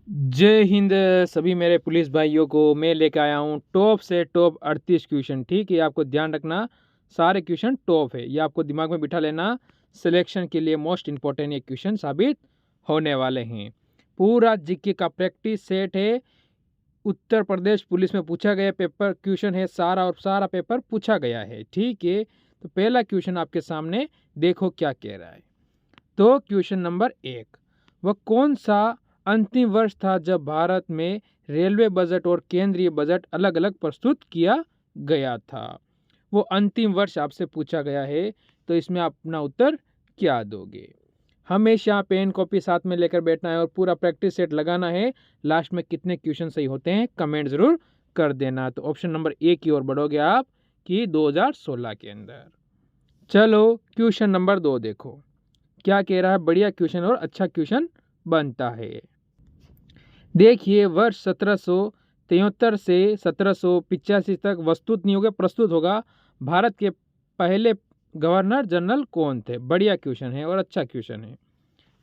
जय हिंद सभी मेरे पुलिस भाइयों को। मैं लेकर आया हूँ टॉप से टॉप 38 क्वेश्चन। ठीक है, आपको ध्यान रखना, सारे क्वेश्चन टॉप है, ये आपको दिमाग में बिठा लेना। सिलेक्शन के लिए मोस्ट इंपॉर्टेंट ये क्वेश्चन साबित होने वाले हैं। पूरा जीके का प्रैक्टिस सेट है। उत्तर प्रदेश पुलिस में पूछा गया पेपर क्वेश्चन है सारा, और सारा पेपर पूछा गया है। ठीक है, तो पहला क्वेश्चन आपके सामने देखो क्या कह रहा है। तो क्वेश्चन नंबर 1, वह कौन सा अंतिम वर्ष था जब भारत में रेलवे बजट और केंद्रीय बजट अलग अलग प्रस्तुत किया गया था? वो अंतिम वर्ष आपसे पूछा गया है, तो इसमें आप अपना उत्तर क्या दोगे? हमेशा पेन कॉपी साथ में लेकर बैठना है और पूरा प्रैक्टिस सेट लगाना है। लास्ट में कितने क्वेश्चन सही होते हैं कमेंट जरूर कर देना। तो ऑप्शन नंबर 1 की ओर बढ़ोगे आप कि 2016 के अंदर। चलो क्वेश्चन नंबर 2 देखो क्या कह रहा है। बढ़िया क्वेश्चन और अच्छा क्वेश्चन बनता है। देखिए, वर्ष 1773 से 1785 तक वस्तुत नहीं होगा, प्रस्तुत होगा, भारत के पहले गवर्नर जनरल कौन थे? बढ़िया क्वेश्चन है और अच्छा क्वेश्चन है।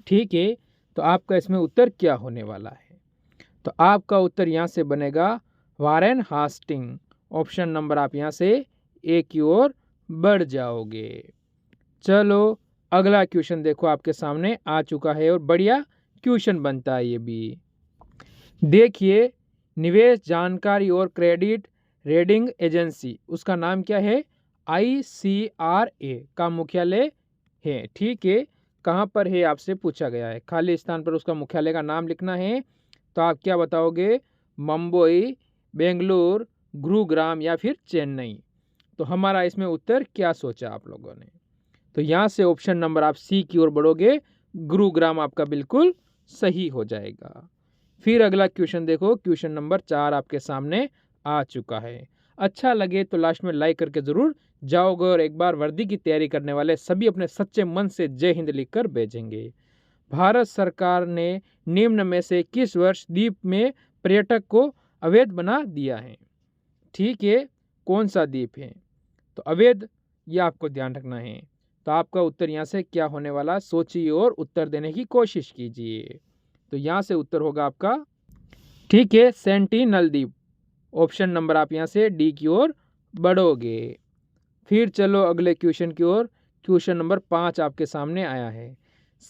ठीक है, तो आपका इसमें उत्तर क्या होने वाला है? तो आपका उत्तर यहाँ से बनेगा वारेन हास्टिंग। ऑप्शन नंबर आप यहाँ से ए की ओर बढ़ जाओगे। चलो अगला क्वेश्चन देखो, आपके सामने आ चुका है और बढ़िया क्वेश्चन बनता है ये भी। देखिए, निवेश जानकारी और क्रेडिट रेटिंग एजेंसी, उसका नाम क्या है? ICRA का मुख्यालय है। ठीक है, कहाँ पर है आपसे पूछा गया है, खाली स्थान पर उसका मुख्यालय का नाम लिखना है। तो आप क्या बताओगे? मुंबई, बेंगलुरु, गुरुग्राम या फिर चेन्नई? तो हमारा इसमें उत्तर क्या सोचा आप लोगों ने? तो यहाँ से ऑप्शन नंबर आप सी की ओर बढ़ोगे, गुरुग्राम आपका बिल्कुल सही हो जाएगा। फिर अगला क्वेश्चन देखो, क्वेश्चन नंबर 4 आपके सामने आ चुका है। अच्छा लगे तो लास्ट में लाइक करके जरूर जाओगे, और एक बार वर्दी की तैयारी करने वाले सभी अपने सच्चे मन से जय हिंद लिखकर भेजेंगे। भारत सरकार ने निम्न में से किस वर्ष द्वीप में पर्यटक को अवैध बना दिया है? ठीक है, कौन सा द्वीप है? तो अवैध, ये आपको ध्यान रखना है। तो आपका उत्तर यहाँ से क्या होने वाला? सोचिए और उत्तर देने की कोशिश कीजिए। तो यहाँ से उत्तर होगा आपका, ठीक है, सेंटिनल द्वीप। ऑप्शन नंबर आप यहाँ से डी की ओर बढ़ोगे। फिर चलो अगले क्वेश्चन की ओर। क्वेश्चन नंबर 5 आपके सामने आया है।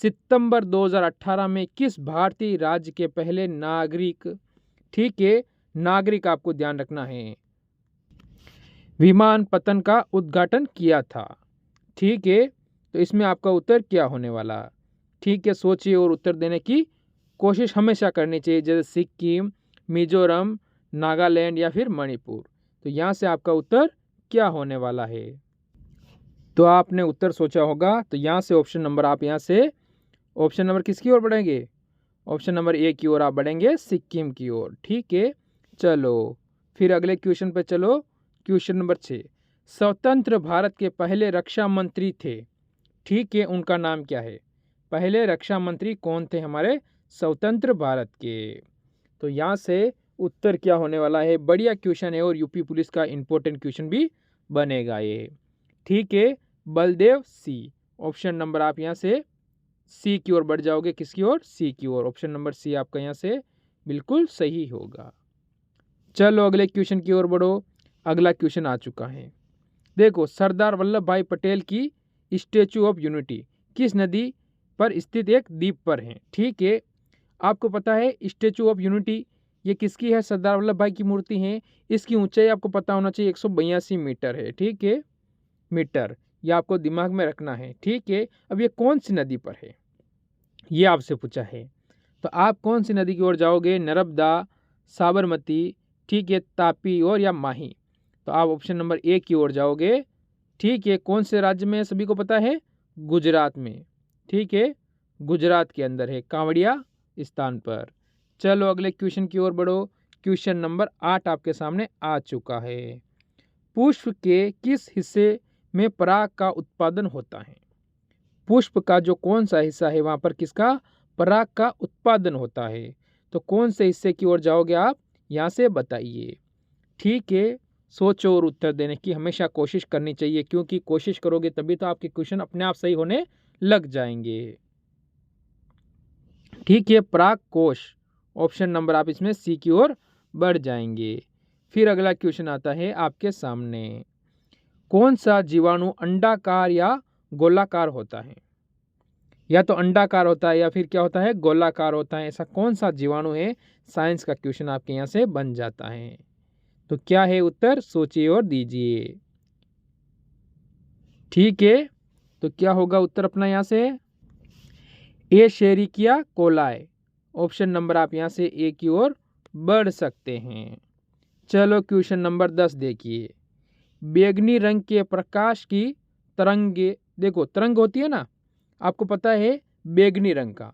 सितंबर 2018 में किस भारतीय राज्य के पहले नागरिक, ठीक है, नागरिक आपको ध्यान रखना है, विमान पतन का उद्घाटन किया था? ठीक है, तो इसमें आपका उत्तर क्या होने वाला? ठीक है, सोचिए और उत्तर देने की कोशिश हमेशा करनी चाहिए, जैसे सिक्किम, मिजोरम, नागालैंड या फिर मणिपुर। तो यहाँ से आपका उत्तर क्या होने वाला है? तो आपने उत्तर सोचा होगा। तो यहाँ से ऑप्शन नंबर आप यहाँ से ऑप्शन नंबर किसकी ओर बढ़ेंगे? ऑप्शन नंबर ए की ओर आप बढ़ेंगे, सिक्किम की ओर। ठीक है, चलो फिर अगले क्वेश्चन पे चलो। क्वेश्चन नंबर 6, स्वतंत्र भारत के पहले रक्षा मंत्री थे, ठीक है, उनका नाम क्या है? पहले रक्षा मंत्री कौन थे हमारे स्वतंत्र भारत के? तो यहाँ से उत्तर क्या होने वाला है? बढ़िया क्वेश्चन है और यूपी पुलिस का इंपॉर्टेंट क्वेश्चन भी बनेगा ये। ठीक है, बलदेव सी। ऑप्शन नंबर आप यहाँ से सी की ओर बढ़ जाओगे। किसकी ओर? सी की ओर। ऑप्शन नंबर सी आपका यहाँ से बिल्कुल सही होगा। चलो अगले क्वेश्चन की ओर बढ़ो। अगला क्वेश्चन आ चुका है। देखो, सरदार वल्लभ भाई पटेल की स्टैचू ऑफ यूनिटी किस नदी पर स्थित एक द्वीप पर है? ठीक है, आपको पता है स्टैचू ऑफ यूनिटी ये किसकी है? सरदार वल्लभ भाई की मूर्ति है। इसकी ऊंचाई आपको पता होना चाहिए 182 मीटर है। ठीक है, मीटर, ये आपको दिमाग में रखना है। ठीक है, अब ये कौन सी नदी पर है ये आपसे पूछा है। तो आप कौन सी नदी की ओर जाओगे? नर्मदा, साबरमती, ठीक है, तापी और या माही? तो आप ऑप्शन नंबर ए की ओर जाओगे। ठीक है, कौन से राज्य में सभी को पता है? गुजरात में। ठीक है, गुजरात के अंदर है, कांवड़िया स्थान पर। चलो अगले क्वेश्चन की ओर बढ़ो। क्वेश्चन नंबर 8 आपके सामने आ चुका है। पुष्प के किस हिस्से में पराग का उत्पादन होता है? पुष्प का जो कौन सा हिस्सा है वहां पर किसका पराग का उत्पादन होता है? तो कौन से हिस्से की ओर जाओगे आप? यहाँ से बताइए। ठीक है, सोचो और उत्तर देने की हमेशा कोशिश करनी चाहिए, क्योंकि कोशिश करोगे तभी तो आपके क्वेश्चन अपने आप सही होने लग जाएंगे। ठीक है, पराग कोश ऑप्शन नंबर आप इसमें सी की ओर बढ़ जाएंगे। फिर अगला क्वेश्चन आता है आपके सामने, कौन सा जीवाणु अंडाकार या गोलाकार होता है? या तो अंडाकार होता है या फिर क्या होता है, गोलाकार होता है। ऐसा कौन सा जीवाणु है? साइंस का क्वेश्चन आपके यहाँ से बन जाता है। तो क्या है उत्तर, सोचिए और दीजिए। ठीक है, तो क्या होगा उत्तर अपना यहाँ से, एशेरिकिया कोलाई। ऑप्शन नंबर आप यहाँ से ए की ओर बढ़ सकते हैं। चलो क्वेश्चन नंबर 10 देखिए, बैगनी रंग के प्रकाश की तरंगे, देखो तरंग होती है ना, आपको पता है बैगनी रंग का,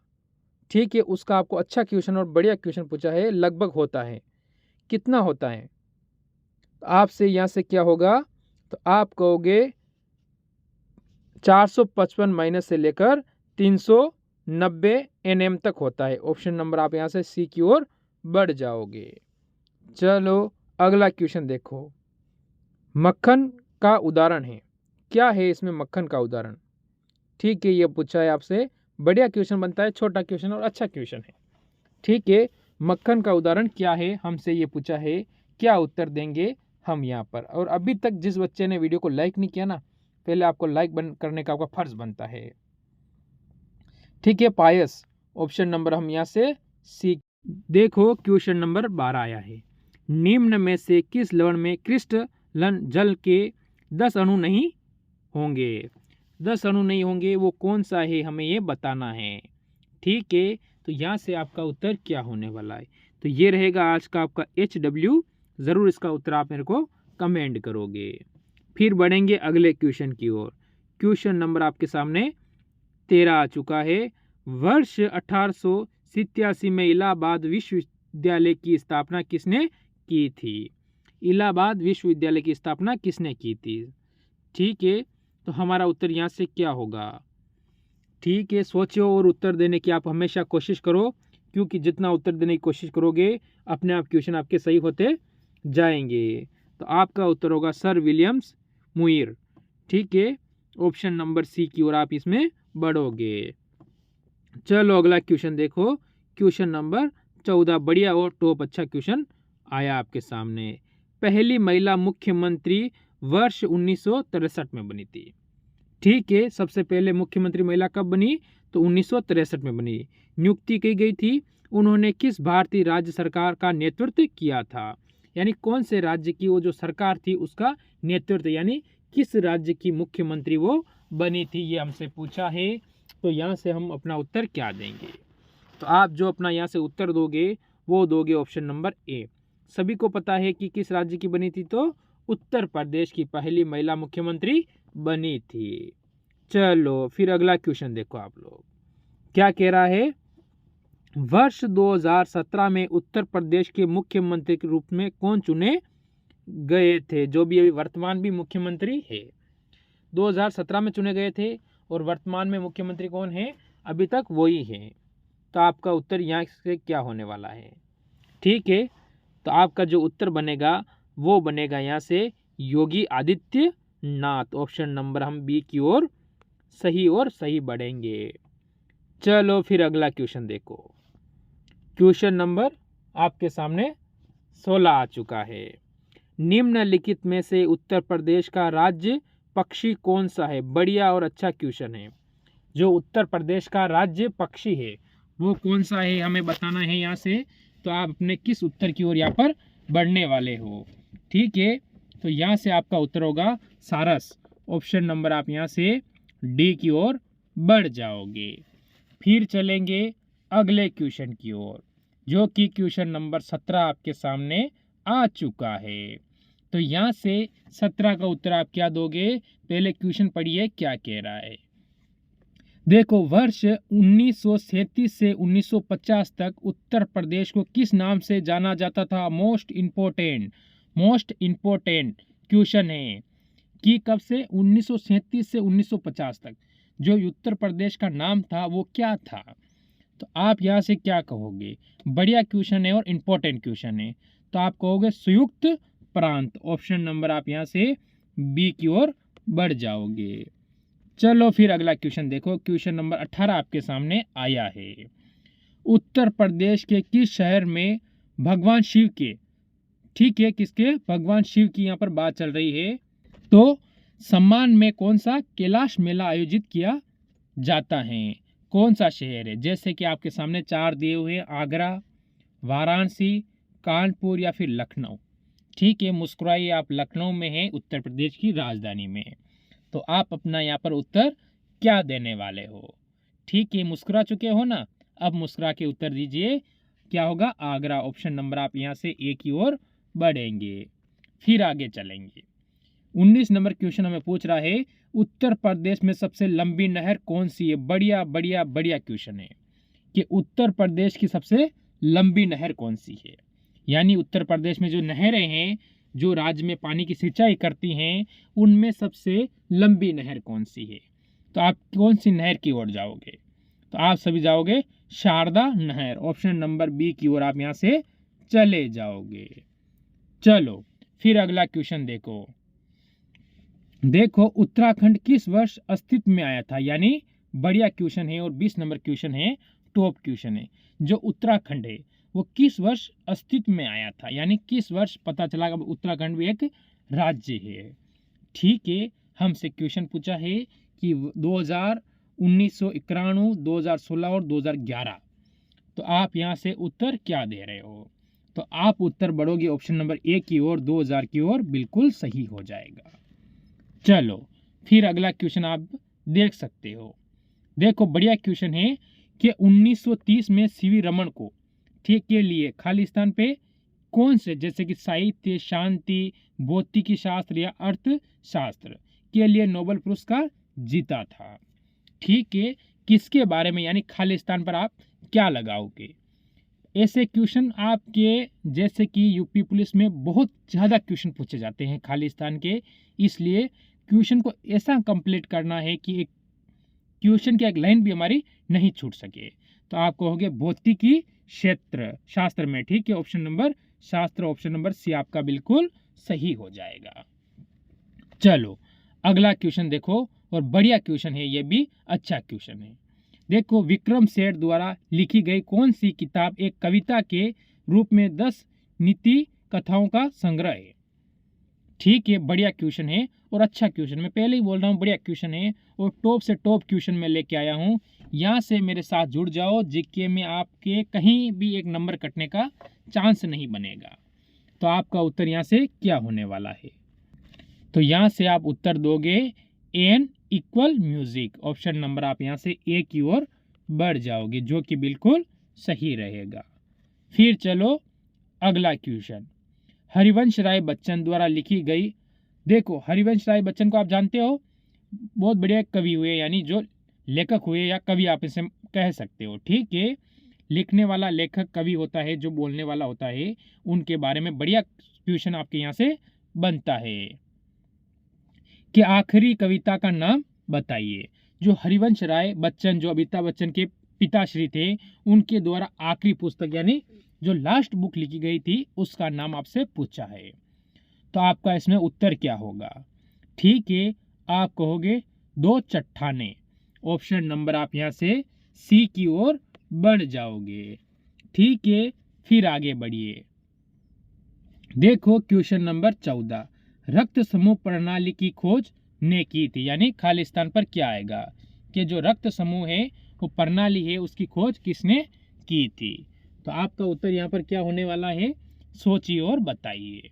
ठीक है, उसका आपको अच्छा क्वेश्चन और बढ़िया क्वेश्चन पूछा है, लगभग होता है, कितना होता है? तो आपसे यहाँ से क्या होगा, तो आप कहोगे 455 माइनस से लेकर 390 nm तक होता है। ऑप्शन नंबर आप यहाँ से सी की ओर बढ़ जाओगे। चलो अगला क्वेश्चन देखो, मक्खन का उदाहरण है, क्या है इसमें मक्खन का उदाहरण? ठीक है, ये पूछा है आपसे, बढ़िया क्वेश्चन बनता है, छोटा क्वेश्चन और अच्छा क्वेश्चन है। ठीक है, मक्खन का उदाहरण क्या है, हमसे ये पूछा है, क्या उत्तर देंगे हम यहाँ पर? और अभी तक जिस बच्चे ने वीडियो को लाइक नहीं किया ना, पहले आपको लाइक करने का आपका फर्ज बनता है। ठीक है, पायस। ऑप्शन नंबर हम यहाँ से सी। देखो क्वेश्चन नंबर 12 आया है, निम्न में से किस लवण में क्रिस्टलन जल के 10 अणु नहीं होंगे? 10 अणु नहीं होंगे, वो कौन सा है, हमें ये बताना है। ठीक है, तो यहाँ से आपका उत्तर क्या होने वाला है, तो ये रहेगा आज का आपका HW। ज़रूर इसका उत्तर आप मेरे को कमेंट करोगे। फिर बढ़ेंगे अगले क्वेश्चन की ओर। क्वेश्चन नंबर आपके सामने 13 आ चुका है, वर्ष 1887 में इलाहाबाद विश्वविद्यालय की स्थापना किसने की थी? इलाहाबाद विश्वविद्यालय की स्थापना किसने की थी? ठीक है, तो हमारा उत्तर यहाँ से क्या होगा? ठीक है, सोचो और उत्तर देने की आप हमेशा कोशिश करो, क्योंकि जितना उत्तर देने की कोशिश करोगे अपने आप क्वेश्चन आपके सही होते जाएंगे। तो आपका उत्तर होगा सर विलियम्स मुइर। ठीक है, ऑप्शन नंबर सी की ओर आप इसमें बढ़ोगे। चलो अगला क्वेश्चन देखो, क्वेश्चन नंबर 14, बढ़िया और टॉप अच्छा क्वेश्चन आया आपके सामने। पहली महिला मुख्यमंत्री वर्ष 1963 में बनी थी। ठीक है, सबसे पहले मुख्यमंत्री महिला कब बनी? तो 1963 में बनी। नियुक्ति की गई थी, उन्होंने किस भारतीय राज्य सरकार का नेतृत्व किया था? यानी कौन से राज्य की वो जो सरकार थी उसका नेतृत्व, यानी किस राज्य की मुख्यमंत्री वो बनी थी, ये हमसे पूछा है। तो यहाँ से हम अपना उत्तर क्या देंगे? तो आप जो अपना यहाँ से उत्तर दोगे वो दोगे ऑप्शन नंबर ए। सभी को पता है कि किस राज्य की बनी थी, तो उत्तर प्रदेश की पहली महिला मुख्यमंत्री बनी थी। चलो फिर अगला क्वेश्चन देखो आप लोग, क्या कह रहा है, वर्ष 2017 में उत्तर प्रदेश के मुख्यमंत्री के रूप में कौन चुने गए थे? जो भी अभी वर्तमान भी मुख्यमंत्री है, 2017 में चुने गए थे, और वर्तमान में मुख्यमंत्री कौन है? अभी तक वही है। तो आपका उत्तर यहाँ से क्या होने वाला है? ठीक है, तो आपका जो उत्तर बनेगा वो बनेगा यहाँ से योगी आदित्यनाथ। ऑप्शन नंबर हम बी की ओर सही और सही बढ़ेंगे। चलो फिर अगला क्वेश्चन देखो, क्वेश्चन नंबर आपके सामने 16 आ चुका है, निम्नलिखित में से उत्तर प्रदेश का राज्य पक्षी कौन सा है? बढ़िया और अच्छा क्वेश्चन है। जो उत्तर प्रदेश का राज्य पक्षी है वो कौन सा है, हमें बताना है यहाँ से। तो आप अपने किस उत्तर की ओर यहाँ पर बढ़ने वाले हो? ठीक है, तो यहाँ से आपका उत्तर होगा सारस। ऑप्शन नंबर आप यहाँ से डी की ओर बढ़ जाओगे। फिर चलेंगे अगले क्वेश्चन की ओर, जो कि क्वेश्चन नंबर 17 आपके सामने आ चुका है। तो यहाँ से 17 का उत्तर आप क्या दोगे? पहले क्वेश्चन पढ़िए क्या कह रहा है। देखो, वर्ष 1937 से 1950 तक उत्तर प्रदेश को किस नाम से जाना जाता था? मोस्ट इम्पोर्टेंट क्वेश्चन है कि कब से 1937 से 1950 तक जो उत्तर प्रदेश का नाम था वो क्या था? तो आप यहाँ से क्या कहोगे? बढ़िया क्वेश्चन है और इम्पोर्टेंट क्वेश्चन है, तो आप कहोगे संयुक्त प्रांत। ऑप्शन नंबर आप यहाँ से बी की ओर बढ़ जाओगे। चलो फिर अगला क्वेश्चन देखो, क्वेश्चन नंबर 18 आपके सामने आया है, उत्तर प्रदेश के किस शहर में भगवान शिव के, ठीक है, किसके, भगवान शिव की यहाँ पर बात चल रही है, तो सम्मान में कौन सा कैलाश मेला आयोजित किया जाता है, कौन सा शहर है। जैसे कि आपके सामने 4 दिए हुए हैं, आगरा, वाराणसी, कानपुर या फिर लखनऊ। ठीक है, मुस्कुराइए, आप लखनऊ में हैं, उत्तर प्रदेश की राजधानी में। तो आप अपना यहाँ पर उत्तर क्या देने वाले हो। ठीक है, मुस्कुरा चुके हो ना, अब मुस्कुरा के उत्तर दीजिए, क्या होगा, आगरा। ऑप्शन नंबर आप यहाँ से ए की ओर बढ़ेंगे। फिर आगे चलेंगे। 19 नंबर क्वेश्चन हमें पूछ रहा है, उत्तर प्रदेश में सबसे लंबी नहर कौन सी है। बढ़िया बढ़िया बढ़िया क्वेश्चन है कि उत्तर प्रदेश की सबसे लंबी नहर कौन सी है, यानी उत्तर प्रदेश में जो नहरें हैं, जो राज्य में पानी की सिंचाई करती हैं, उनमें सबसे लंबी नहर कौन सी है। तो आप कौन सी नहर की ओर जाओगे, तो आप सभी जाओगे शारदा नहर। ऑप्शन नंबर बी की ओर आप यहाँ से चले जाओगे। चलो फिर अगला क्वेश्चन देखो उत्तराखंड किस वर्ष अस्तित्व में आया था, यानी बढ़िया क्वेश्चन है और 20 नंबर क्वेश्चन है, टॉप क्वेश्चन है। जो उत्तराखंड है वो किस वर्ष अस्तित्व में आया था, यानी किस वर्ष पता चला कि उत्तराखंड भी एक राज्य है। ठीक है, हमसे क्वेश्चन पूछा है कि 1991, 2016 और 2011। तो आप यहाँ से उत्तर क्या दे रहे हो, तो आप उत्तर बढ़ोगे ऑप्शन नंबर ए की ओर, 2000 की ओर, बिल्कुल सही हो जाएगा। चलो फिर अगला क्वेश्चन आप देख सकते हो। देखो बढ़िया क्वेश्चन है कि 1930 में सीवी रमन को ठीक के लिए खालिस्तान पे कौन से, जैसे कि साहित्य, शांति, भौतिकी शास्त्र या अर्थशास्त्र के लिए नोबेल पुरस्कार जीता था। ठीक है, किसके बारे में, यानी खालिस्तान पर आप क्या लगाओगे। ऐसे क्वेश्चन आपके, जैसे कि यूपी पुलिस में बहुत ज़्यादा क्वेश्चन पूछे जाते हैं खालिस्तान के, इसलिए क्वेश्चन को ऐसा कंप्लीट करना है कि एक क्वेश्चन की एक लाइन भी हमारी नहीं छूट सके। तो आप कहोगे भौतिकी क्षेत्र शास्त्र में। ठीक है, ऑप्शन नंबर शास्त्र, ऑप्शन नंबर सी आपका बिल्कुल सही हो जाएगा। चलो अगला क्वेश्चन देखो, और बढ़िया क्वेश्चन है, ये भी अच्छा क्वेश्चन है। देखो विक्रम सेठ द्वारा लिखी गई कौन सी किताब एक कविता के रूप में 10 नीति कथाओं का संग्रह है। ठीक है, बढ़िया क्वेश्चन है और अच्छा क्वेश्चन, मैं पहले ही बोल रहा हूँ बढ़िया क्वेश्चन है और टॉप से टॉप क्वेश्चन मैं लेके आया हूँ। यहाँ से मेरे साथ जुड़ जाओ, जीके में आपके कहीं भी एक नंबर कटने का चांस नहीं बनेगा। तो आपका उत्तर यहाँ से क्या होने वाला है, तो यहाँ से आप उत्तर दोगे an equal music. Option number आप यहाँ से ए की ओर बढ़ जाओगे, जो कि बिल्कुल सही रहेगा। फिर चलो अगला क्वेश्चन, हरिवंश राय बच्चन द्वारा लिखी गई, देखो हरिवंश राय बच्चन को आप जानते हो, बहुत बढ़िया कवि हुए, यानी जो लेखक हुए या कवि आप इसे कह सकते हो। ठीक है, लिखने वाला लेखक कवि होता है, जो बोलने वाला होता है, उनके बारे में बढ़िया क्वेश्चन आपके यहाँ से बनता है कि आखिरी कविता का नाम बताइए। जो हरिवंश राय बच्चन, जो अमिताभ बच्चन के पिताश्री थे, उनके द्वारा आखिरी पुस्तक यानी जो लास्ट बुक लिखी गई थी, उसका नाम आपसे पूछा है। तो आपका इसमें उत्तर क्या होगा। ठीक है, आप कहोगे 2 चट्टाने। ऑप्शन नंबर आप यहाँ से सी की ओर बढ़ जाओगे। ठीक है, फिर आगे बढ़िए। देखो क्वेश्चन नंबर 14, रक्त समूह प्रणाली की खोज ने की थी, यानी खालिस्तान पर क्या आएगा कि जो रक्त समूह है वो प्रणाली है, उसकी खोज किसने की थी। तो आपका उत्तर यहाँ पर क्या होने वाला है, सोचिए और बताइए।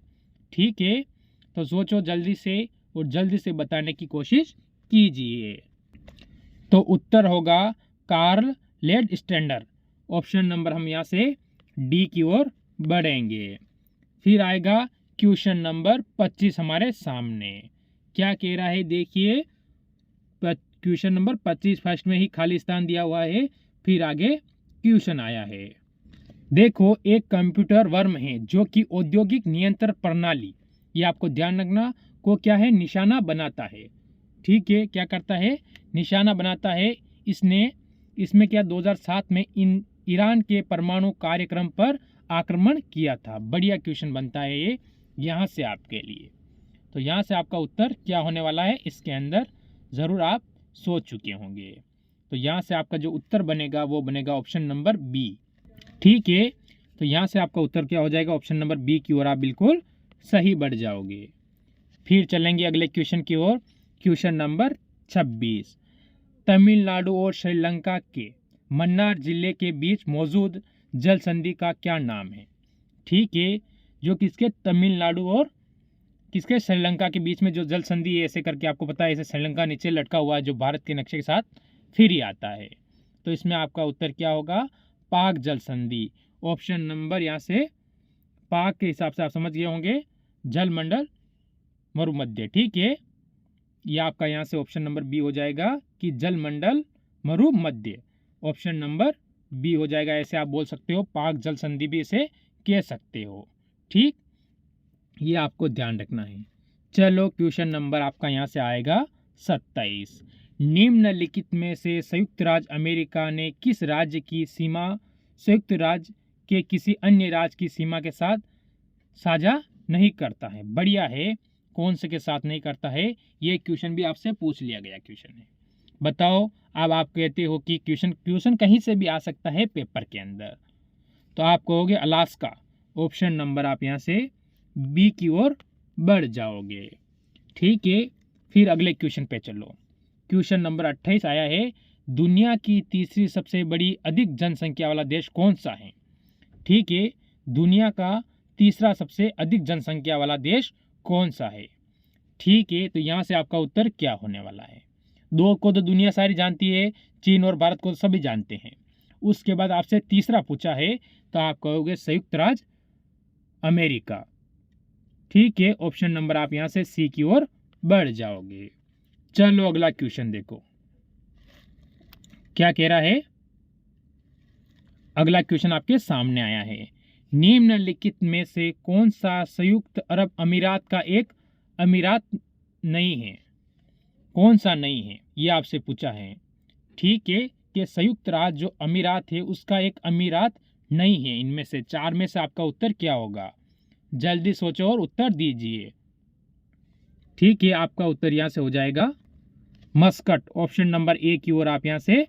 ठीक है, तो सोचो जल्दी से और जल्दी से बताने की कोशिश कीजिए। तो उत्तर होगा कार्ल लेडस्टेंडर। ऑप्शन नंबर हम यहाँ से डी की ओर बढ़ेंगे। फिर आएगा क्वेश्चन नंबर 25 हमारे सामने, क्या कह रहा है देखिए। क्वेश्चन नंबर 25 फर्स्ट में ही खालिस्तान दिया हुआ है, फिर आगे क्वेश्चन आया है। देखो एक कंप्यूटर वर्म है जो कि औद्योगिक नियंत्रण प्रणाली, ये आपको ध्यान रखना, को क्या है, निशाना बनाता है। ठीक है, क्या करता है, निशाना बनाता है। इसमें क्या 2007 में ईरान के परमाणु कार्यक्रम पर आक्रमण किया था। बढ़िया क्वेश्चन बनता है ये यहाँ से आपके लिए। तो यहाँ से आपका उत्तर क्या होने वाला है, इसके अंदर ज़रूर आप सोच चुके होंगे। तो यहाँ से आपका जो उत्तर बनेगा वो बनेगा ऑप्शन नंबर बी, ठीक है, तो यहाँ से आपका उत्तर क्या हो जाएगा, ऑप्शन नंबर बी की ओर आप बिल्कुल सही बढ़ जाओगे। फिर चलेंगे अगले क्वेश्चन की ओर। क्वेश्चन नंबर 26, तमिलनाडु और श्रीलंका के मन्नार जिले के बीच मौजूद जल संधि का क्या नाम है। ठीक है, जो किसके तमिलनाडु और किसके श्रीलंका के बीच में जो जल संधि है, ऐसे करके आपको पता है, ऐसे श्रीलंका नीचे लटका हुआ है जो भारत के नक्शे के साथ फिर ही आता है। तो इसमें आपका उत्तर क्या होगा, पाक जल संधि। ऑप्शन नंबर यहाँ से पाक के हिसाब से आप समझ गए होंगे, जल मंडल मरुमध्य। ठीक है, ये आपका यहाँ से ऑप्शन नंबर बी हो जाएगा कि जल मंडल मरुमध्य। ऑप्शन नंबर बी हो जाएगा, ऐसे आप बोल सकते हो, पाक जल संधि भी इसे कह सकते हो। ठीक, ये आपको ध्यान रखना है। चलो क्वेश्चन नंबर आपका यहाँ से आएगा 27, निम्नलिखित में से संयुक्त राज्य अमेरिका ने किस राज्य की सीमा संयुक्त राज्य के किसी अन्य राज्य की सीमा के साथ साझा नहीं करता है। बढ़िया है, कौन से के साथ नहीं करता है, ये क्वेश्चन भी आपसे पूछ लिया गया क्वेश्चन है। बताओ, अब आप कहते हो कि क्वेश्चन कहीं से भी आ सकता है पेपर के अंदर, तो आप कहोगे अलास्का। ऑप्शन नंबर आप यहाँ से बी की ओर बढ़ जाओगे। ठीक है, फिर अगले क्वेश्चन पे चलो। क्वेश्चन नंबर 28 आया है, दुनिया की तीसरी सबसे बड़ी अधिक जनसंख्या वाला देश कौन सा है। ठीक है, दुनिया का तीसरा सबसे अधिक जनसंख्या वाला देश कौन सा है। ठीक है, तो यहाँ से आपका उत्तर क्या होने वाला है। दो को तो दुनिया सारी जानती है, चीन और भारत को तो सभी जानते हैं। उसके बाद आपसे तीसरा पूछा है, तो आप कहोगे संयुक्त राज्य अमेरिका। ठीक है, ऑप्शन नंबर आप यहाँ से सी की ओर बढ़ जाओगे। चलो अगला क्वेश्चन देखो क्या कह रहा है। अगला क्वेश्चन आपके सामने आया है, निम्नलिखित में से कौन सा संयुक्त अरब अमीरात का एक अमीरात नहीं है। कौन सा नहीं है, ये आपसे पूछा है। ठीक है, कि संयुक्त राज्य जो अमीरात है उसका एक अमीरात नहीं है। इनमें से चार में से आपका उत्तर क्या होगा, जल्दी सोचो और उत्तर दीजिए। ठीक है, आपका उत्तर यहाँ से हो जाएगा मस्कट। ऑप्शन नंबर ए की ओर आप यहाँ से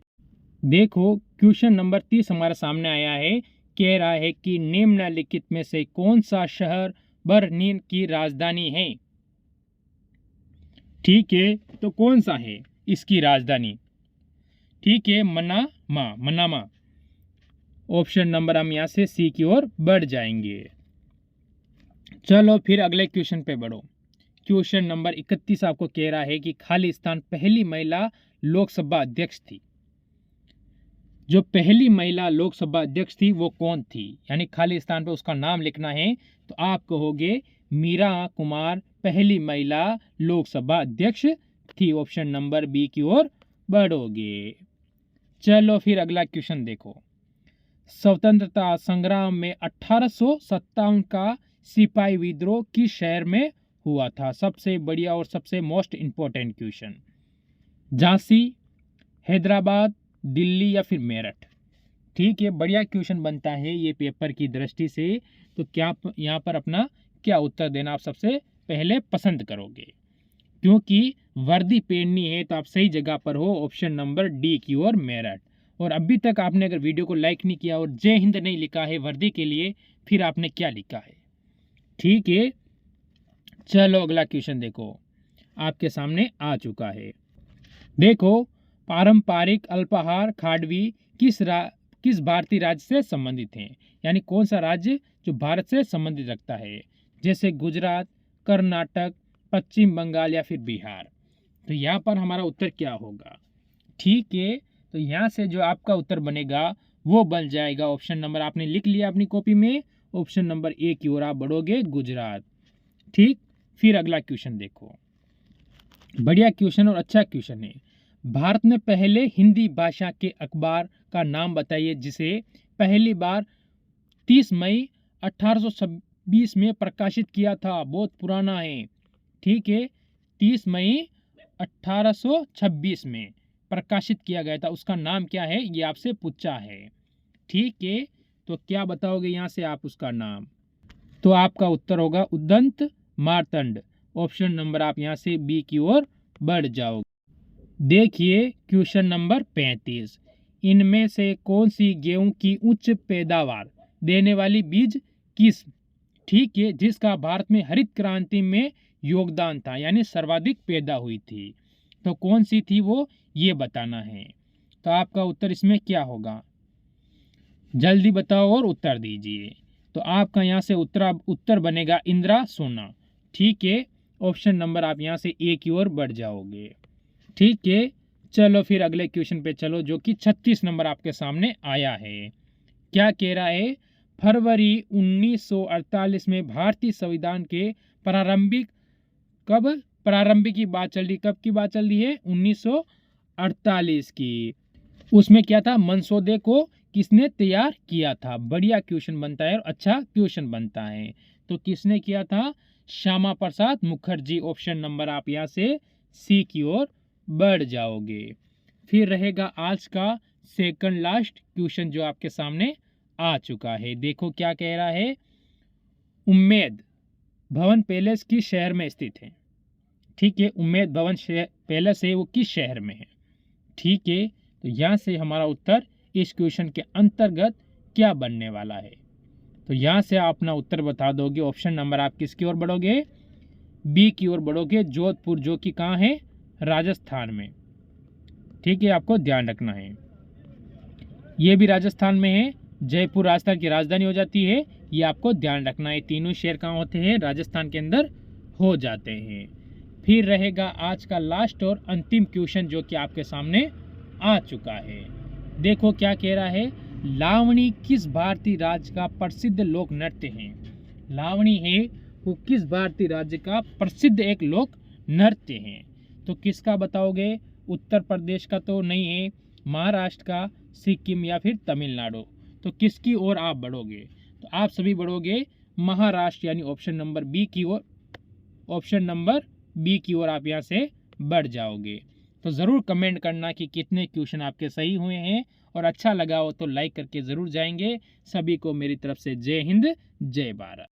देखो। क्वेश्चन नंबर 30 हमारे सामने आया है, कह रहा है कि निम्नलिखित में से कौन सा शहर बर्लिन की राजधानी है। ठीक है, तो कौन सा है इसकी राजधानी। ठीक है, मनामा। ऑप्शन नंबर हम यहाँ से सी की ओर बढ़ जाएंगे। चलो फिर अगले क्वेश्चन पे बढ़ो। क्वेश्चन नंबर 31 आपको कह रहा है कि खालिस्तान पहली महिला लोकसभा अध्यक्ष थी। जो पहली महिला लोकसभा अध्यक्ष थी वो कौन थी, यानी खालिस्तान पे उसका नाम लिखना है, तो आप कहोगे मीरा कुमार पहली महिला लोकसभा अध्यक्ष थी। ऑप्शन नंबर बी की ओर बढ़ोगे। चलो फिर अगला क्वेश्चन देखो। स्वतंत्रता संग्राम में 1857 का सिपाही विद्रोह किस शहर में हुआ था। सबसे बढ़िया और सबसे most important question. Jhansi, Hyderabad, Delhi या फिर मेरठ। ठीक है, बढ़िया क्वेश्चन बनता है ये पेपर की दृष्टि से। तो क्या यहाँ पर अपना क्या उत्तर देना आप सबसे पहले पसंद करोगे, क्योंकि वर्दी पहननी है तो आप सही जगह पर हो। ऑप्शन नंबर डी की ओर मेरठ। और अभी तक आपने अगर वीडियो को लाइक नहीं किया और जय हिंद नहीं लिखा है वर्दी के लिए, फिर आपने क्या लिखा है। ठीक है, चलो अगला क्वेश्चन देखो, आपके सामने आ चुका है। देखो, पारंपरिक अल्पाहार खाडवी किस भारतीय राज्य से संबंधित हैं, यानी कौन सा राज्य जो भारत से संबंधित रखता है, जैसे गुजरात, कर्नाटक, पश्चिम बंगाल या फिर बिहार। तो यहाँ पर हमारा उत्तर क्या होगा। ठीक है, तो यहाँ से जो आपका उत्तर बनेगा वो बन जाएगा, ऑप्शन नंबर आपने लिख लिया अपनी कॉपी में, ऑप्शन नंबर ए की ओर आप बढ़ोगे, गुजरात। ठीक, फिर अगला क्वेश्चन देखो, बढ़िया क्वेश्चन और अच्छा क्वेश्चन है। भारत में पहले हिंदी भाषा के अखबार का नाम बताइए जिसे पहली बार 30 मई 1826 में प्रकाशित किया था। बहुत पुराना है। ठीक है, 30 मई 1826 में प्रकाशित किया गया था, उसका नाम क्या है ये आपसे पूछा है। ठीक है, तो क्या बताओगे यहाँ से आप उसका नाम, तो आपका उत्तर होगा उदंत मार्तंड। ऑप्शन नंबर आप यहाँ से बी की ओर बढ़ जाओगे। देखिए क्वेश्चन नंबर 35, इनमें से कौन सी गेहूं की उच्च पैदावार देने वाली बीज किस्म, ठीक है, जिसका भारत में हरित क्रांति में योगदान था, यानी सर्वाधिक पैदा हुई थी, तो कौन सी थी वो, ये बताना है। तो आपका उत्तर इसमें क्या होगा, जल्दी बताओ और उत्तर दीजिए। तो आपका यहाँ से उत्तर बनेगा इंदिरा सोना, ठीक है। ऑप्शन नंबर आप यहाँ से ए की ओर बढ़ जाओगे, ठीक है। चलो फिर अगले क्वेश्चन पे चलो, जो कि 36 नंबर आपके सामने आया है। क्या कह रहा है, फरवरी 1948 में भारतीय संविधान के प्रारंभिक की बात चल रही, कब की बात चल रही है, 1948 की। उसमें क्या था, मसौदे को किसने तैयार किया था। बढ़िया क्वेश्चन बनता है और अच्छा क्वेश्चन बनता है। तो किसने किया था, श्यामा प्रसाद मुखर्जी। ऑप्शन नंबर आप यहाँ से सी की ओर बढ़ जाओगे। फिर रहेगा आज का सेकंड लास्ट क्वेश्चन जो आपके सामने आ चुका है। देखो क्या कह रहा है, उम्मेद भवन पैलेस किस शहर में स्थित है, ठीक है। उम्मेद भवन पैलेस है वो किस शहर में है, ठीक है। तो यहाँ से हमारा उत्तर इस क्वेश्चन के अंतर्गत क्या बनने वाला है। तो यहाँ से आप अपना उत्तर बता दोगे। ऑप्शन नंबर आप किसकी ओर बढ़ोगे, बी की ओर बढ़ोगे, जोधपुर, जो कि कहाँ है, राजस्थान में, ठीक है। आपको ध्यान रखना है, ये भी राजस्थान में है। जयपुर राजस्थान की राजधानी हो जाती है, ये आपको ध्यान रखना है। तीनों शहर कहाँ होते हैं, राजस्थान के अंदर हो जाते हैं। फिर रहेगा आज का लास्ट और अंतिम क्वेश्चन जो कि आपके सामने आ चुका है। देखो क्या कह रहा है, लावणी किस भारतीय राज्य का प्रसिद्ध लोक नृत्य है। लावणी है वो किस भारतीय राज्य का प्रसिद्ध एक लोक नृत्य है। तो किसका बताओगे, उत्तर प्रदेश का तो नहीं है, महाराष्ट्र का, सिक्किम या फिर तमिलनाडु। तो किसकी ओर आप बढ़ोगे, तो आप सभी बढ़ोगे महाराष्ट्र, यानी ऑप्शन नंबर बी की ओर। ऑप्शन नंबर बी की ओर आप यहाँ से बढ़ जाओगे। तो ज़रूर कमेंट करना कि कितने क्वेश्चन आपके सही हुए हैं, और अच्छा लगा हो तो लाइक करके ज़रूर जाएंगे। सभी को मेरी तरफ से जय हिंद, जय भारत।